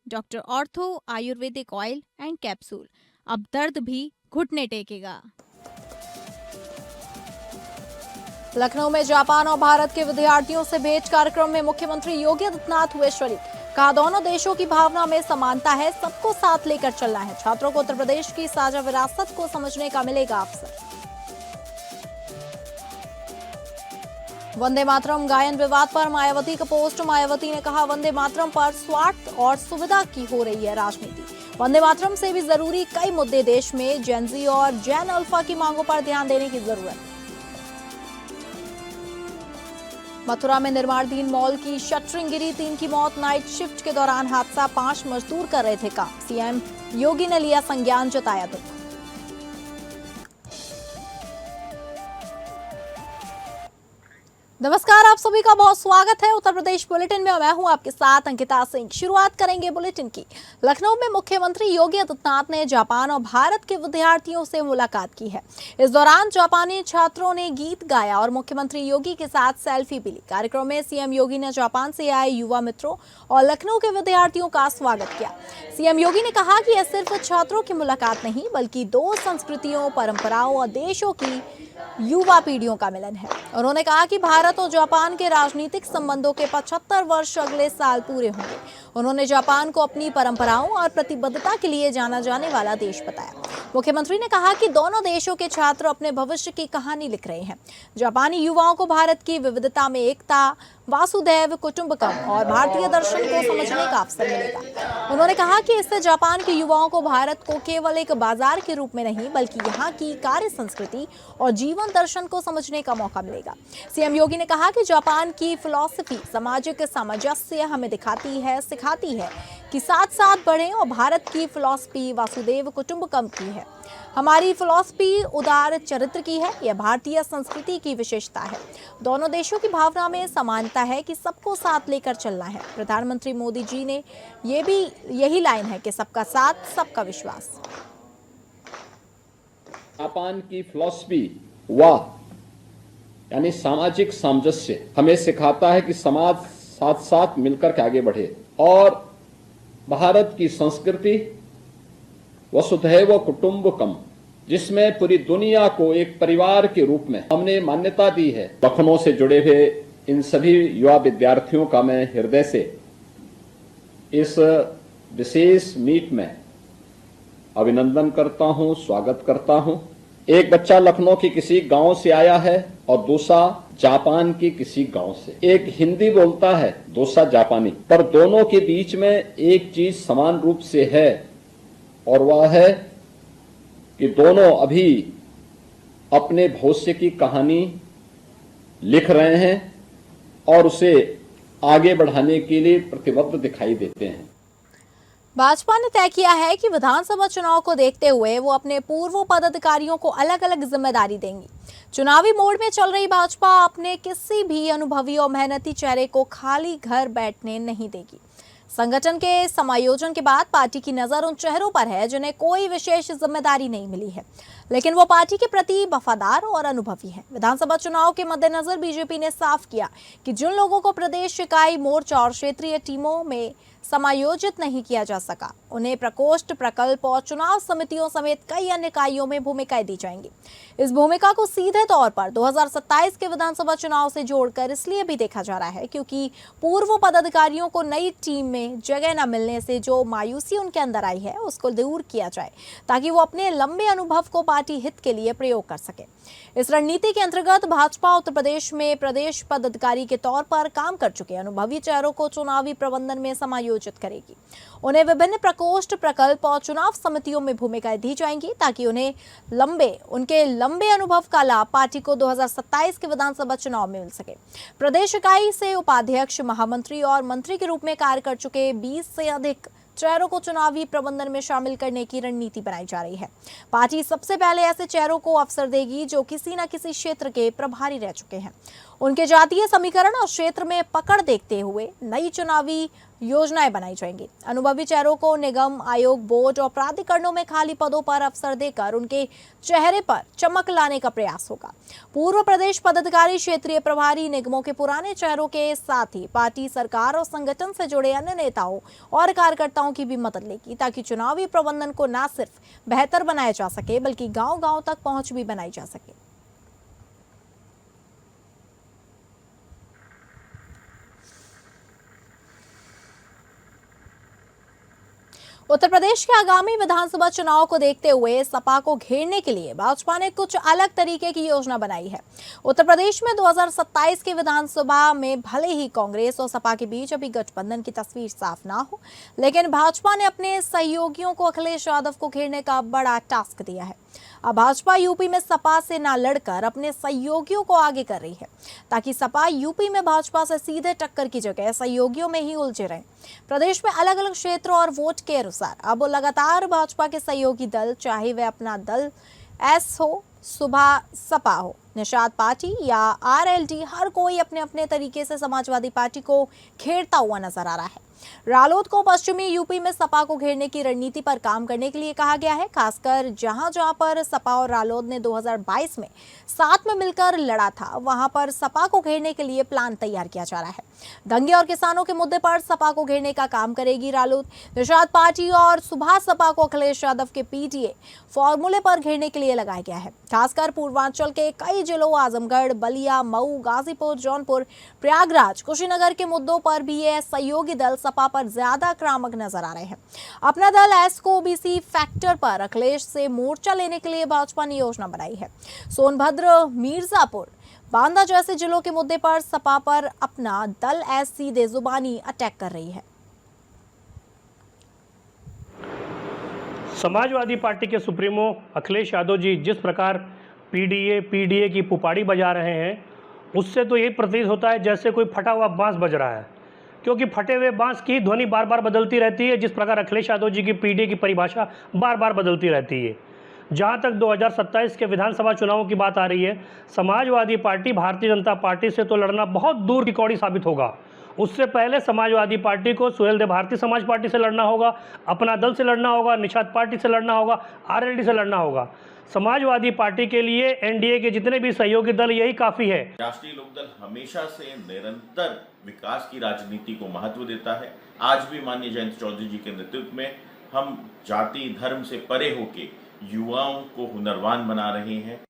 Doctor ortho Ayurvedic oil and capsule. अब दर्द भी घुटने टेकेगा। लखनऊ में जापान और भारत के विद्यार्थियों से भेंट कार्यक्रम में मुख्यमंत्री योगी आदित्यनाथ हुए शरीक। कहा, दोनों देशों की भावना में समानता है, सबको साथ लेकर चलना है। छात्रों को उत्तर प्रदेश की साझा विरासत को समझने का मिलेगा अवसर। वंदे मातरम गायन विवाद पर मायावती का पोस्ट। मायावती ने कहा, वंदे मातरम पर स्वार्थ और सुविधा की हो रही है राजनीति। वंदे मातरम से भी जरूरी कई मुद्दे देश में जेनजी और जैन अल्फा की मांगों पर ध्यान देने की जरूरत है। मथुरा में निर्माणाधीन मॉल की शटरिंग गिरी, 3 की मौत। नाइट शिफ्ट के दौरान हादसा, 5 मजदूर कर रहे थे काम। सीएम योगी ने लिया संज्ञान, जताया दुख। नमस्कार, आप सभी का बहुत स्वागत है उत्तर प्रदेश बुलेटिन में। मैं हूं आपके साथ अंकिता सिंह। शुरुआत करेंगे बुलेटिन की। लखनऊ में मुख्यमंत्री योगी आदित्यनाथ ने जापान और भारत के विद्यार्थियों से मुलाकात की है। इस दौरान जापानी छात्रों ने गीत गाया और मुख्यमंत्री योगी के साथ सेल्फी भी ली। कार्यक्रम में सीएम योगी ने जापान से आए युवा मित्रों और लखनऊ के विद्यार्थियों का स्वागत किया। सीएम योगी ने कहा कि यह सिर्फ छात्रों की मुलाकात नहीं, बल्कि दो संस्कृतियों, परंपराओं और देशों की युवा पीढ़ियों का मिलन है। उन्होंने कहा कि भारत और जापान के राजनीतिक संबंधों के 75 वर्ष अगले साल पूरे होंगे। उन्होंने जापान को अपनी परंपराओं और प्रतिबद्धता के लिए जाना जाने वाला देश बताया। मुख्यमंत्री ने कहा कि दोनों देशों के छात्र अपने भविष्य की कहानी लिख रहे हैं। जापानी युवाओं को भारत की विविधता में एकता, वासुदैव कुटुंबकम और भारतीय दर्शन को समझने का अवसर मिलेगा। उन्होंने कहा कि इससे जापान के युवाओं को भारत को केवल एक बाजार के रूप में नहीं, बल्कि यहाँ की कार्य संस्कृति और जीवन दर्शन को समझने का मौका मिलेगा। सीएम योगी ने कहा कि जापान की फिलॉसफी सामाजिक सामंजस्य हमें सिखाती है कि साथ साथ बढ़ें, और भारत की फिलॉसफी वासुदेव कुटुंबकम की है। हमारी फिलॉसफी उदार चरित्र की है। यह भारतीय संस्कृति की विशेषता है। दोनों देशों की भावना में समानता है कि सबको साथ लेकर चलना है। प्रधानमंत्री मोदी जी ने यही लाइन है कि सबका साथ, सबका विश्वास। जापान की फिलॉसफी वाह यानी सामाजिक सामंजस्य हमें सिखाता है कि समाज साथ साथ मिलकर के आगे बढ़े, और भारत की संस्कृति वसुधैव कुटुंबकम, जिसमें पूरी दुनिया को एक परिवार के रूप में हमने मान्यता दी है। लखनऊ से जुड़े हुए इन सभी युवा विद्यार्थियों का मैं हृदय से इस विशेष मीट में अभिनंदन करता हूं, स्वागत करता हूं। एक बच्चा लखनऊ के किसी गांव से आया है और दूसरा जापान के किसी गांव से। एक हिंदी बोलता है, दूसरा जापानी, पर दोनों के बीच में एक चीज समान रूप से है, और वह है कि दोनों अभी अपने भविष्य की कहानी लिख रहे हैं और उसे आगे बढ़ाने के लिए प्रतिबद्ध दिखाई देते हैं। भाजपा ने तय किया है कि विधानसभा चुनाव को देखते हुए वो अपने पूर्व पदाधिकारियों को अलग अलग जिम्मेदारी देंगी। चुनावी मोड में चल रही भाजपा अपने किसी भी अनुभवी और मेहनती चेहरे को खाली घर बैठने नहीं देगी। संगठन के समायोजन के बाद पार्टी की नजर उन चेहरों पर है जिन्हें कोई विशेष जिम्मेदारी नहीं मिली है, लेकिन वो पार्टी के प्रति वफादार और अनुभवी हैं। विधानसभा चुनाव के मद्देनजर बीजेपी ने साफ किया कि जिन लोगों को प्रदेश इकाई, मोर्चा और क्षेत्रीय टीमों में समायोजित नहीं किया जा सका, उन्हें प्रकोष्ठ, प्रकल्प और चुनाव समितियों समेत कई अन्य इकाइयों में भूमिकाएं दी जाएंगी। इस भूमिका को सीधे तौर पर 2027 के विधानसभा चुनाव से जोड़कर इसलिए भी देखा जा रहा है क्योंकि पूर्व पदाधिकारियों को नई टीम में जगह न मिलने से जो मायूसी उनके अंदर आई है, उसको दूर किया जाए, ताकि वो अपने लंबे अनुभव को पार्टी हित के लिए प्रयोग कर सके। इस रणनीति के अंतर्गत भाजपा उत्तर प्रदेश में प्रदेश पदाधिकारी के तौर पर काम कर चुके अनुभवी चेहरों को चुनावी प्रबंधन में समायोजित करेगी। उन्हें विभिन्न प्रकोष्ठ, प्रकल्प और चुनाव समितियों में भूमिकाएं दी जाएंगी, ताकि उनके लंबे अनुभव का लाभ पार्टी को 2027 के विधानसभा चुनाव में मिल सके। प्रदेश इकाई से उपाध्यक्ष, महामंत्री और मंत्री के रूप में कार्य कर चुके 20 से अधिक चेहरों को चुनावी प्रबंधन में शामिल करने की रणनीति बनाई जा रही है। पार्टी सबसे पहले ऐसे चेहरों को अवसर देगी जो किसी न किसी क्षेत्र के प्रभारी रह चुके हैं। उनके जातीय समीकरण और क्षेत्र में पकड़ देखते हुए नई चुनावी योजनाएं बनाई जाएंगी। अनुभवी चेहरों को निगम, आयोग, बोर्ड और प्राधिकरणों में खाली पदों पर अवसर देकर उनके चेहरे पर चमक लाने का प्रयास होगा। पूर्व प्रदेश पदाधिकारी, क्षेत्रीय प्रभारी, निगमों के पुराने चेहरों के साथ ही पार्टी, सरकार और संगठन से जुड़े अन्य नेताओं और कार्यकर्ताओं की भी मदद लेगी, ताकि चुनावी प्रबंधन को न सिर्फ बेहतर बनाया जा सके बल्कि गांव-गांव तक पहुंच भी बनाई जा सके। उत्तर प्रदेश के आगामी विधानसभा चुनाव को देखते हुए सपा को घेरने के लिए भाजपा ने कुछ अलग तरीके की योजना बनाई है। उत्तर प्रदेश में 2027 के विधानसभा में भले ही कांग्रेस और सपा के बीच अभी गठबंधन की तस्वीर साफ ना हो, लेकिन भाजपा ने अपने सहयोगियों को अखिलेश यादव को घेरने का बड़ा टास्क दिया है। अब भाजपा यूपी में सपा से ना लड़कर अपने सहयोगियों को आगे कर रही है, ताकि सपा यूपी में भाजपा से सीधे टक्कर की जगह सहयोगियों में ही उलझे रहे। प्रदेश में अलग अलग क्षेत्र और वोट के अनुसार अब लगातार भाजपा के सहयोगी दल, चाहे वे अपना दल एस हो, सुबह सपा हो, निषाद पार्टी या आरएलडी, हर कोई अपने अपने तरीके से समाजवादी पार्टी को घेरता हुआ नजर आ रहा है। रालोद को पश्चिमी यूपी में सपा को घेरने की रणनीति पर काम करने के लिए कहा गया है, खासकर जहां पर सपा और रालोद ने 2022 में साथ में मिलकर लड़ा था, वहां पर सपा को घेरने के लिए प्लान तैयार किया जा रहा है। दंगे और किसानों के मुद्दे पर सपा को घेरने का काम करेगी रालोद। निषाद पार्टी और सुबह सपा को अखिलेश यादव के पीटीए फॉर्मूले पर घेरने के लिए लगाया गया है। खासकर पूर्वांचल के कई जिलों आजमगढ़, बलिया, मऊ, गाजीपुर, जौनपुर, प्रयागराज, कुशीनगर के मुद्दों पर भी ये सहयोगी दल सपा पर ज्यादा आक्रामक नजर आ रहे हैं। अपना दल एस को ओबीसी फैक्टर पर अखिलेश से मोर्चा लेने के लिए भाजपा ने योजना बनाई है। सोनभद्र, मिर्जापुर, बांदा जैसे जिलों के मुद्दे पर सपा पर अपना दल एस सीधे जुबानी अटैक कर रही है। समाजवादी पार्टी के सुप्रीमो अखिलेश यादव जी जिस प्रकार पीडीए की पुपाड़ी बजा रहे हैं, उससे तो ये प्रतीत होता है जैसे कोई फटा हुआ बांस बज रहा है, क्योंकि फटे हुए बांस की ध्वनि बार बार बदलती रहती है। जिस प्रकार अखिलेश यादव जी की पीडीए की परिभाषा बार बार बदलती रहती है। जहां तक 2027 के विधानसभा चुनावों की बात आ रही है, समाजवादी पार्टी भारतीय जनता पार्टी से तो लड़ना बहुत दूर की कौड़ी साबित होगा। उससे पहले समाजवादी पार्टी को सुहेलदेव भारतीय समाज पार्टी से लड़ना होगा, अपना दल से लड़ना होगा, निषाद पार्टी से लड़ना होगा, आरएलडी से लड़ना होगा। समाजवादी पार्टी के लिए एनडीए के जितने भी सहयोगी दल यही काफी है। राष्ट्रीय लोकदल हमेशा से निरंतर विकास की राजनीति को महत्व देता है। आज भी माननीय जयंत चौधरी जी के नेतृत्व में हम जाति धर्म से परे होके युवाओं को हुनरवान बना रहे हैं।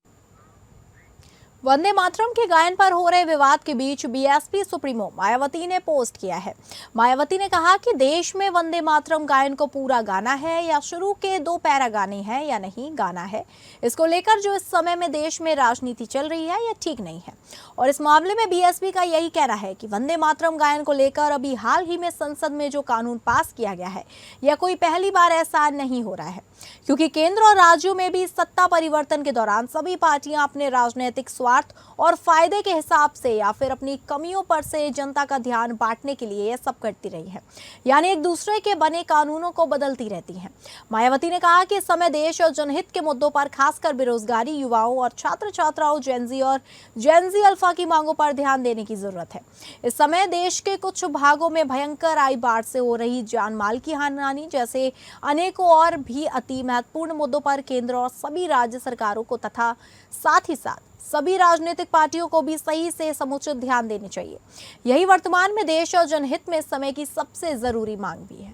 वंदे मातरम के गायन पर हो रहे विवाद के बीच बीएसपी सुप्रीमो मायावती ने पोस्ट किया है। मायावती ने कहा कि देश में वंदे मातरम गायन को पूरा गाना है या शुरू के 2 पैरा गाने हैं या नहीं गाना है, इसको लेकर जो इस समय में देश में राजनीति चल रही है यह ठीक नहीं है। और इस मामले में बीएसपी का यही कहना है कि वंदे मातरम गायन को लेकर अभी हाल ही में संसद में जो कानून पास किया गया है, यह कोई पहली बार ऐसा नहीं हो रहा है, क्योंकि केंद्र और राज्यों में भी सत्ता परिवर्तन के दौरान सभी पार्टियां अपने राजनीतिक स्वार्थ और फायदे के हिसाब से या फिर अपनी कमियों पर से जनता का ध्यान बांटने के लिए यह सब करती रही है, यानी एक दूसरे के बने कानूनों को बदलती रहती हैं। मायावती ने कहा कि इस समय देश और जनहित के मुद्दों पर, खासकर बेरोजगारी, युवाओं और छात्र छात्राओं, जेनजी और जेनजी अल्फा की मांगों पर ध्यान देने की जरूरत है। इस समय देश के कुछ भागों में भयंकर आई बाढ़ से हो रही जान माल की हानि जैसे अनेकों और भी अति महत्वपूर्ण मुद्दों पर केंद्र और सभी राज्य सरकारों को तथा साथ ही साथ सभी राजनीतिक पार्टियों को भी सही से समुचित ध्यान देनी चाहिए। यही वर्तमान में देश और जनहित में समय की सबसे जरूरी मांग भी है।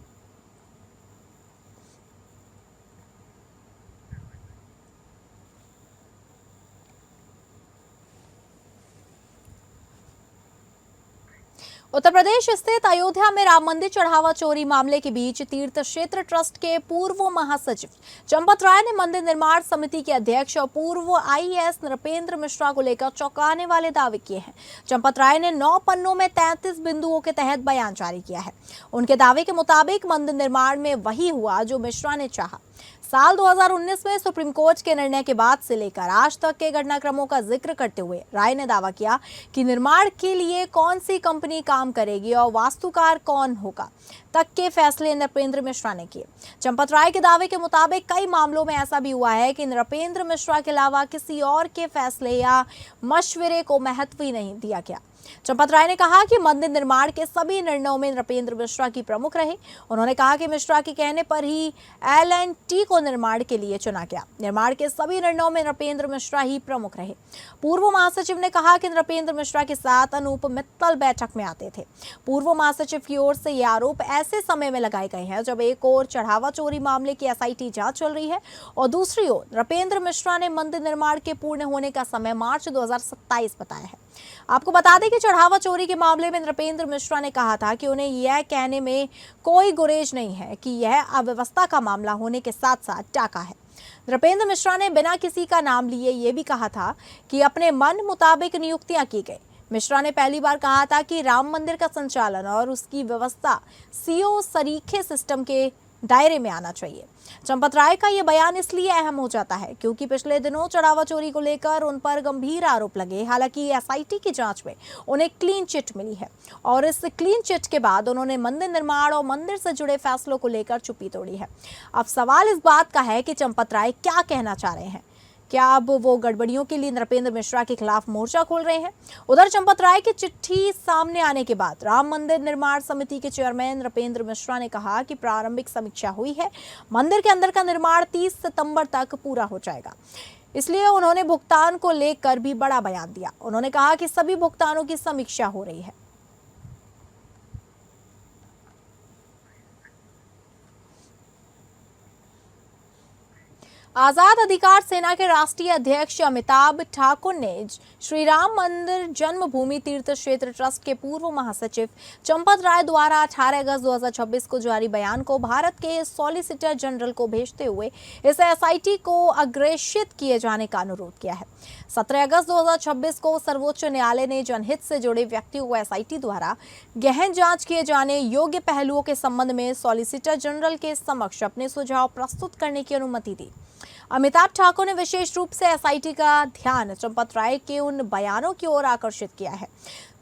उत्तर प्रदेश स्थित अयोध्या में राम मंदिर चढ़ावा चोरी मामले के बीच तीर्थ क्षेत्र ट्रस्ट के पूर्व महासचिव चंपत राय ने मंदिर निर्माण समिति के अध्यक्ष और पूर्व आईएएस नृपेंद्र मिश्रा को लेकर चौंकाने वाले दावे किए हैं। चंपत राय ने 9 पन्नों में 33 बिंदुओं के तहत बयान जारी किया है। उनके दावे के मुताबिक मंदिर निर्माण में वही हुआ जो मिश्रा ने चाहा। साल 2019 में सुप्रीम कोर्ट के निर्णय के बाद से लेकर आज तक के घटनाक्रमों का जिक्र करते हुए राय ने दावा किया कि निर्माण के लिए कौन सी कंपनी काम करेगी और वास्तुकार कौन होगा तक के फैसले नृपेंद्र मिश्रा ने किए। चंपत राय के दावे के मुताबिक कई मामलों में ऐसा भी हुआ है कि नृपेंद्र मिश्रा के अलावा किसी और के फैसले या मशवरे को महत्व ही नहीं दिया गया। चंपत राय ने कहा कि मंदिर निर्माण के सभी निर्णयों में नृपेंद्र मिश्रा की प्रमुख रहे। उन्होंने कहा कि मिश्रा के कहने पर ही L&T को निर्माण के लिए चुना गया। निर्माण के सभी निर्णयों में नृपेंद्र मिश्रा ही प्रमुख रहे। पूर्व महासचिव ने कहा कि नृपेंद्र मिश्रा के साथ अनूप मित्तल बैठक में आते थे। पूर्व महासचिव की ओर से ये आरोप ऐसे समय में लगाए गए हैं जब एक ओर चढ़ावा चोरी मामले की SIT जांच चल रही है और दूसरी ओर नृपेंद्र मिश्रा ने मंदिर निर्माण के पूर्ण होने का समय मार्च 2027 बताया है। आपको बता दें कि चढ़ावा चोरी के मामले में नृपेंद्र मिश्रा ने कहा था कि उन्हें यह कहने में कोई गुरेज नहीं है कि यह अव्यवस्था का मामला होने के साथ साथ टाका है। नृपेंद्र मिश्रा ने बिना किसी का नाम लिए ये भी कहा था कि अपने मन मुताबिक नियुक्तियां की गई। मिश्रा ने पहली बार कहा था कि राम मंदिर का संचालन और उसकी व्यवस्था CO सरीखे सिस्टम के दायरे में आना चाहिए। चंपत राय का यह बयान इसलिए अहम हो जाता है क्योंकि पिछले दिनों चढ़ावा चोरी को लेकर उन पर गंभीर आरोप लगे। हालांकि SIT की जांच में उन्हें क्लीन चिट मिली है और इस क्लीन चिट के बाद उन्होंने मंदिर निर्माण और मंदिर से जुड़े फैसलों को लेकर चुप्पी तोड़ी है। अब सवाल इस बात का है कि चंपत राय क्या कहना चाह रहे हैं। क्या अब वो गड़बड़ियों के लिए नृपेंद्र मिश्रा के खिलाफ मोर्चा खोल रहे हैं? उधर चंपत राय की चिट्ठी सामने आने के बाद राम मंदिर निर्माण समिति के चेयरमैन नृपेंद्र मिश्रा ने कहा कि प्रारंभिक समीक्षा हुई है। मंदिर के अंदर का निर्माण 30 सितंबर तक पूरा हो जाएगा। इसलिए उन्होंने भुगतान को लेकर भी बड़ा बयान दिया। उन्होंने कहा कि सभी भुगतानों की समीक्षा हो रही है। आजाद अधिकार सेना के राष्ट्रीय अध्यक्ष अमिताभ ठाकुर ने श्री राम मंदिर जन्मभूमि तीर्थ क्षेत्र ट्रस्ट के पूर्व महासचिव चंपत राय द्वारा 18 अगस्त 2026 को जारी बयान को भारत के सॉलिसिटर जनरल को भेजते हुए इसे SIT को अग्रेषित किए जाने का अनुरोध किया है। 17 अगस्त 2026 को सर्वोच्च न्यायालय ने जनहित से जुड़े व्यक्तियों को SIT द्वारा गहन जांच किए जाने योग्य पहलुओं के संबंध में सॉलिसिटर जनरल के समक्ष अपने सुझाव प्रस्तुत करने की अनुमति दी। अमिताभ ठाकुर ने विशेष रूप से SIT का ध्यान चंपत राय के उन बयानों की ओर आकर्षित किया है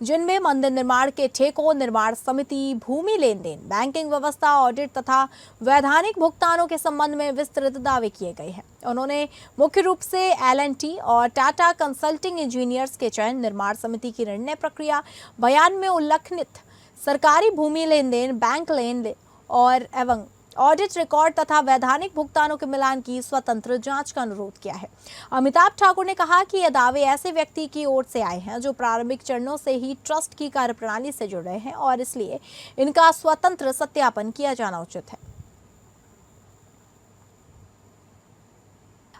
जिनमें मंदिर निर्माण के ठेकों, निर्माण समिति, भूमि लेन देन, बैंकिंग व्यवस्था, ऑडिट तथा वैधानिक भुगतानों के संबंध में विस्तृत दावे किए गए हैं। उन्होंने मुख्य रूप से L&T और टाटा कंसल्टिंग इंजीनियर्स के चयन, निर्माण समिति की निर्णय प्रक्रिया, बयान में उल्लेखित सरकारी भूमि लेन देन, बैंक लेन और एवं ऑडिट रिकॉर्ड तथा वैधानिक भुगतानों के मिलान की स्वतंत्र जांच का अनुरोध किया है। अमिताभ ठाकुर ने कहा कि ये दावे ऐसे व्यक्ति की ओर से आए हैं जो प्रारंभिक चरणों से ही ट्रस्ट की कार्यप्रणाली से जुड़े हैं और इसलिए इनका स्वतंत्र सत्यापन किया जाना उचित है।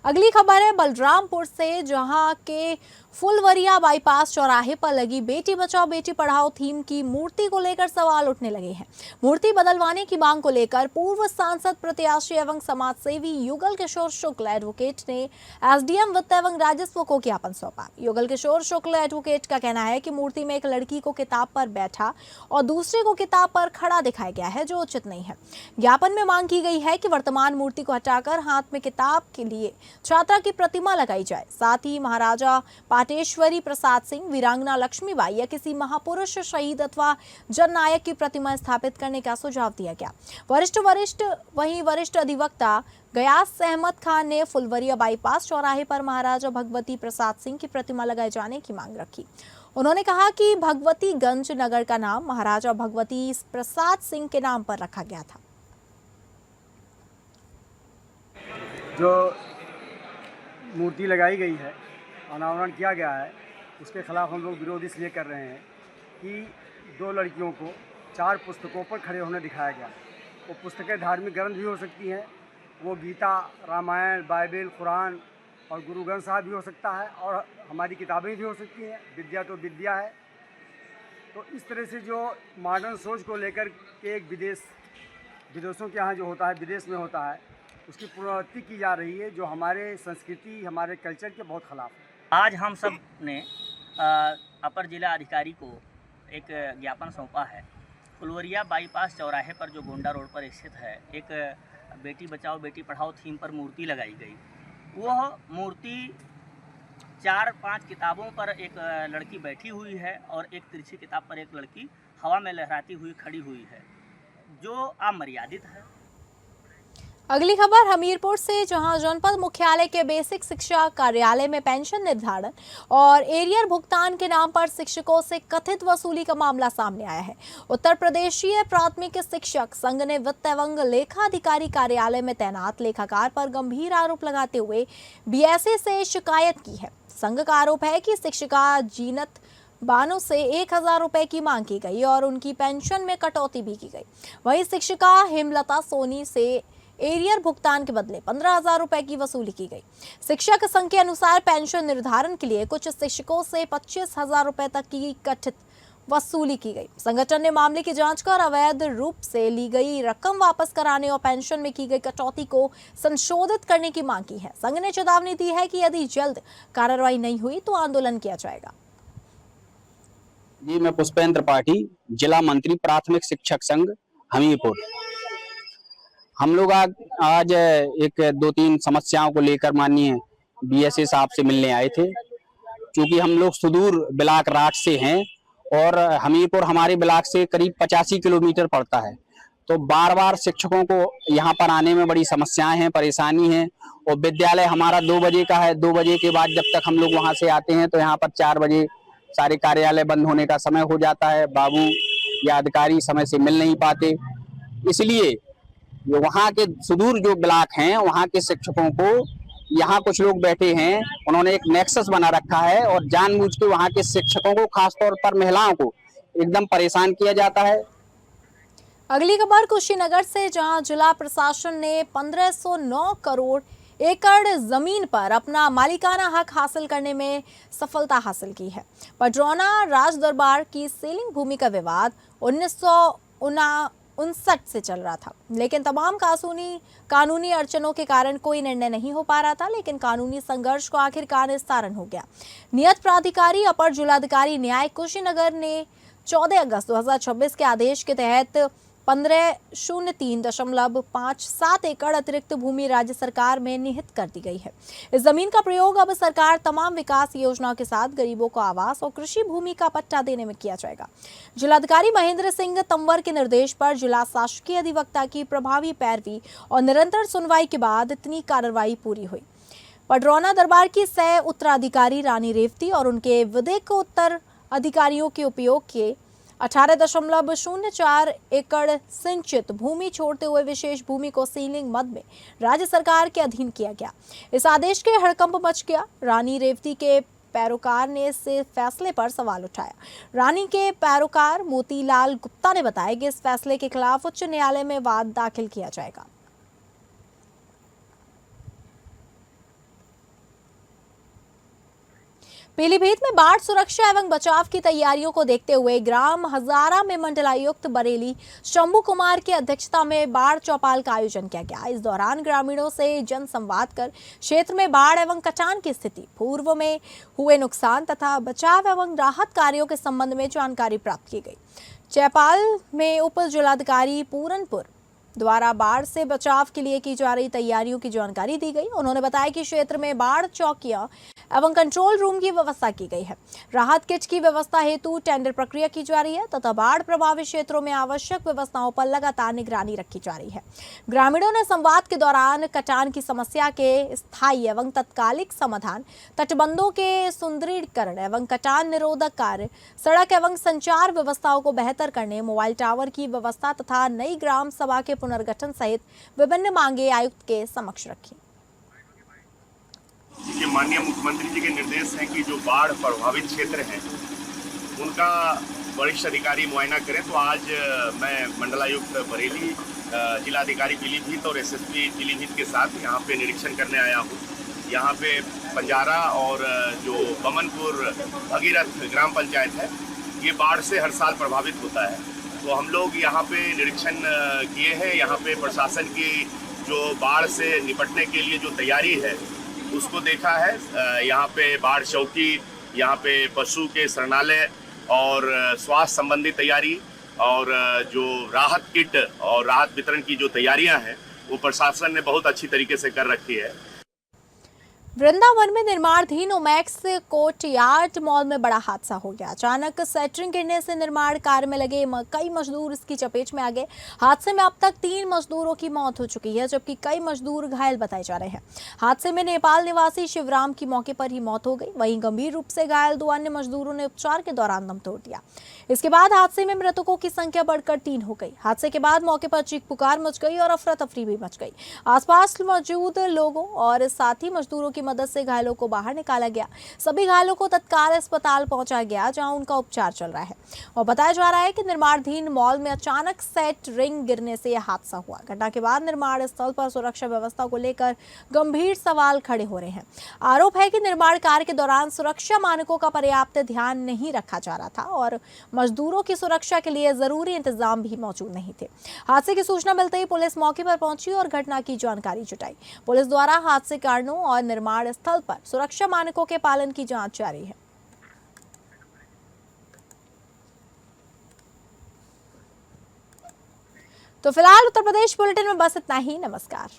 अगली खबर है बलरामपुर से, जहां के फुलवरिया बाईपास चौराहे पर लगी बेटी बचाओ बेटी पढ़ाओ थीम की मूर्ति को लेकर सवाल उठने लगे हैं। मूर्ति बदलवाने की मांग को लेकर पूर्व सांसद, प्रत्याशी एवं समाजसेवी युगल किशोर शुक्ल एडवोकेट ने SDM वित्त एवं राजस्व को ज्ञापन सौंपा। युगल किशोर शुक्ल एडवोकेट का कहना है कि मूर्ति में एक लड़की को किताब पर बैठा और दूसरे को किताब पर खड़ा दिखाया गया है, जो उचित नहीं है। ज्ञापन में मांग की गई है कि वर्तमान मूर्ति को हटाकर हाथ में किताब के लिए छात्रा की प्रतिमा लगाई जाए। साथ ही महाराजा पाटेश्वरी प्रसाद सिंह, वीरांगना लक्ष्मीबाई या किसी महापुरुष, शहीद अथवा जननायक की प्रतिमा स्थापित करने का सुझाव दिया गया। वरिष्ठ अधिवक्ता गयास अहमद खान ने फुलवरिया बाईपास चौराहे पर महाराजा भगवती प्रसाद सिंह की प्रतिमा लगाए जाने की मांग रखी। उन्होंने कहा कि भगवतीगंज नगर का नाम महाराजा भगवती प्रसाद सिंह के नाम पर रखा गया था। जो मूर्ति लगाई गई है, अनावरण किया गया है, उसके खिलाफ हम लोग विरोध इसलिए कर रहे हैं कि 2 लड़कियों को 4 पुस्तकों पर खड़े होने दिखाया गया। वो पुस्तकें धार्मिक ग्रंथ भी हो सकती हैं, वो गीता, रामायण, बाइबल, कुरान और गुरु ग्रंथ साहब भी हो सकता है और हमारी किताबें भी हो सकती हैं। विद्या तो विद्या है। तो इस तरह से जो मॉडर्न सोच को लेकर के एक विदेशों के यहाँ जो होता है, विदेश में होता है, उसकी पुनरावृत्ति की जा रही है, जो हमारे संस्कृति, हमारे कल्चर के बहुत खिलाफ है। आज हम सब ने अपर जिला अधिकारी को एक ज्ञापन सौंपा है। फुलवरिया बाईपास चौराहे पर जो गोंडा रोड पर स्थित है, एक बेटी बचाओ बेटी पढ़ाओ थीम पर मूर्ति लगाई गई। वह मूर्ति 4-5 किताबों पर एक लड़की बैठी हुई है और एक तिरछी किताब पर एक लड़की हवा में लहराती हुई खड़ी हुई है, जो अमर्यादित है। अगली खबर हमीरपुर से, जहां जनपद मुख्यालय के बेसिक शिक्षा कार्यालय में पेंशन निर्धारण और एरियर भुगतान के नाम पर शिक्षकों से कथित वसूली का मामला सामने आया है। उत्तर प्रदेशीय प्राथमिक शिक्षक संघ ने वित्त एवं लेखा अधिकारी कार्यालय में तैनात लेखाकार पर गंभीर आरोप लगाते हुए बीएसए से शिकायत की है। संघ का आरोप है कि शिक्षिका जीनत बानो से 1,000 रुपए की मांग की गई और उनकी पेंशन में कटौती भी की गई। वहीं शिक्षिका हेमलता सोनी से एरियर भुगतान के बदले 15,000 रुपए की वसूली की गई। शिक्षक संघ के अनुसार पेंशन निर्धारण के लिए कुछ शिक्षकों से 25,000 रुपए तक की कथित वसूली की गई। संगठन ने मामले की जांच कर अवैध रूप से ली गई रकम वापस कराने और पेंशन में की गई कटौती को संशोधित करने की मांग की है। संघ ने चेतावनी दी है कि यदि जल्द कार्रवाई नहीं हुई तो आंदोलन किया जाएगा। जी, मैं पुष्पेंद्र पाठी, जिला मंत्री प्राथमिक शिक्षक संघ हमीरपुर। हम लोग आज एक 2-3 समस्याओं को लेकर माननीय बीएसए साहब से मिलने आए थे। क्योंकि हम लोग सुदूर ब्लॉक राठ से हैं और हमीरपुर हमारे ब्लॉक से करीब 85 किलोमीटर पड़ता है, तो बार बार शिक्षकों को यहाँ पर आने में बड़ी समस्याएं हैं, परेशानी है। और विद्यालय हमारा 2 बजे का है, 2 बजे के बाद जब तक हम लोग वहाँ से आते हैं तो यहाँ पर 4 बजे सारे कार्यालय बंद होने का समय हो जाता है। बाबू या अधिकारी समय से मिल नहीं पाते, इसलिए वहाँ के सुदूर जो ब्लॉक हैं वहाँ के शिक्षकों को यहाँ कुछ लोग बैठे हैं, उन्होंने एक नेक्सस बना रखा है और जानबूझ के वहाँ के शिक्षकों को, खासतौर पर महिलाओं को एकदम परेशान किया जाता है। अगली खबर कुशीनगर से, जहां जिला प्रशासन ने 1509 करोड़ एकड़ जमीन पर अपना मालिकाना हक हासिल करने में सफलता हासिल की है। पडरौना राज दरबार की सेलिंग भूमि का विवाद 1959 से चल रहा था, लेकिन तमाम कानूनी अड़चनों के कारण कोई निर्णय नहीं हो पा रहा था। लेकिन कानूनी संघर्ष को आखिरकार निस्तारण हो गया। नियत प्राधिकारी अपर जिलाधिकारी न्याय कुशीनगर ने 14 अगस्त 2026 के आदेश के तहत 1503.57 एकड़ अतिरिक्त भूमि राज्य सरकार में निहित कर दी गई है। इस जमीन का प्रयोग अब सरकार तमाम विकास योजनाओं के साथ गरीबों को आवास और कृषि भूमि का पट्टा देने में किया जाएगा। जिलाधिकारी महेंद्र सिंह तंवर के निर्देश पर जिला शासकीय अधिवक्ता की प्रभावी पैरवी और निरंतर सुनवाई के बाद इतनी कार्रवाई पूरी हुई। पडरौना दरबार की सह उत्तराधिकारी रानी रेवती और उनके विधिक उत्तर अधिकारियों के उपयोग के 18.04 एकड़ सिंचित भूमि छोड़ते हुए विशेष भूमि को सीलिंग मद में राज्य सरकार के अधीन किया गया। इस आदेश के हड़कंप मच गया। रानी रेवती के पैरोकार ने इस फैसले पर सवाल उठाया। रानी के पैरोकार मोतीलाल गुप्ता ने बताया कि इस फैसले के खिलाफ उच्च न्यायालय में वाद दाखिल किया जाएगा। पीलीभीत में बाढ़ सुरक्षा एवं बचाव की तैयारियों को देखते हुए ग्राम हजारा में मंडलायुक्त बरेली शंभू कुमार की अध्यक्षता में बाढ़ चौपाल का आयोजन किया गया। इस दौरान ग्रामीणों से जनसंवाद कर क्षेत्र में बाढ़ एवं कटान की स्थिति, पूर्व में हुए नुकसान तथा बचाव एवं राहत कार्यों के संबंध में जानकारी प्राप्त की गई। चौपाल में उप जिलाधिकारी पूरनपुर द्वारा बाढ़ से बचाव के लिए की जा रही तैयारियों की जानकारी दी गई। उन्होंने बताया कि क्षेत्र में बाढ़ चौकियां एवं कंट्रोल रूम की व्यवस्था की गई है। राहत किट की व्यवस्था हेतु टेंडर प्रक्रिया की जा रही है तथा बाढ़ प्रभावित क्षेत्रों में आवश्यक व्यवस्थाओं पर लगातार निगरानी रखी जा रही है। ग्रामीणों ने संवाद के दौरान कटान की समस्या के स्थायी एवं तत्कालिक समाधान, तटबंधों के सुदृढ़ीकरण एवं कटान निरोधक कार्य, सड़क एवं संचार व्यवस्थाओं को बेहतर करने, मोबाइल टावर की व्यवस्था तथा नई ग्राम सभा के पुनर्गठन सहित विभिन्न मांगे आयुक्त के समक्ष रखी। ये माननीय मुख्यमंत्री जी के निर्देश हैं कि जो बाढ़ प्रभावित क्षेत्र हैं उनका वरिष्ठ अधिकारी मुआयना करें। तो आज मैं मंडलायुक्त बरेली, जिलाधिकारी पीलीभीत और एसएसपी पीलीभीत के साथ यहाँ पे निरीक्षण करने आया हूँ। यहाँ पे पंजारा और जो बमनपुर भगीरथ ग्राम पंचायत है, ये बाढ़ से हर साल प्रभावित होता है। तो हम लोग यहाँ पे निरीक्षण किए हैं। यहाँ पे प्रशासन की जो बाढ़ से निपटने के लिए जो तैयारी है उसको देखा है। यहाँ पे बाढ़ चौकी, यहाँ पे पशु के शरणालय और स्वास्थ्य संबंधी तैयारी और जो राहत किट और राहत वितरण की जो तैयारियाँ हैं वो प्रशासन ने बहुत अच्छी तरीके से कर रखी है। वृंदावन में निर्माणाधीन ओमैक्स कोर्ट यार्ड मॉल में बड़ा हादसा हो गया। अचानक सेंटरिंग गिरने से निर्माण कार्य में लगे कई मजदूर इसकी चपेट में आ गए। हादसे में अब तक 3 मजदूरों की मौत हो चुकी है, जबकि कई मजदूर घायल बताए जा रहे हैं। हादसे में नेपाल निवासी शिवराम की मौके पर ही मौत हो गई। वहीं गंभीर रूप से घायल 2 अन्य मजदूरों ने उपचार के दौरान दम तोड़ दिया। इसके बाद हादसे में मृतकों की संख्या बढ़कर 3 हो गई। हादसे के बाद मौके पर चीख पुकार मच गई और अफरा तफरी भी मच गई। आसपास मौजूद लोगों और साथी मजदूरों की मदद से घायलों को बाहर निकाला गया। सभी घायलों को तत्काल अस्पताल पहुंचाया गया, जहां उनका उपचार चल रहा है। और बताया जा रहा है कि निर्माणाधीन मॉल में अचानक सेट रिंग गिरने से यह हादसा हुआ। घटना के बाद निर्माण स्थल पर सुरक्षा व्यवस्था को लेकर गंभीर सवाल खड़े हो रहे हैं। आरोप है कि निर्माण कार्य के दौरान सुरक्षा मानकों का पर्याप्त ध्यान नहीं रखा जा रहा था और मजदूरों की सुरक्षा के लिए जरूरी इंतजाम भी मौजूद नहीं थे। हादसे की सूचना मिलते ही पुलिस मौके पर पहुंची और घटना की जानकारी जुटाई। पुलिस द्वारा हादसे कारणों और निर्माण स्थल पर सुरक्षा मानकों के पालन की जांच जारी है। तो फिलहाल उत्तर प्रदेश बुलेटिन में बस इतना ही। नमस्कार।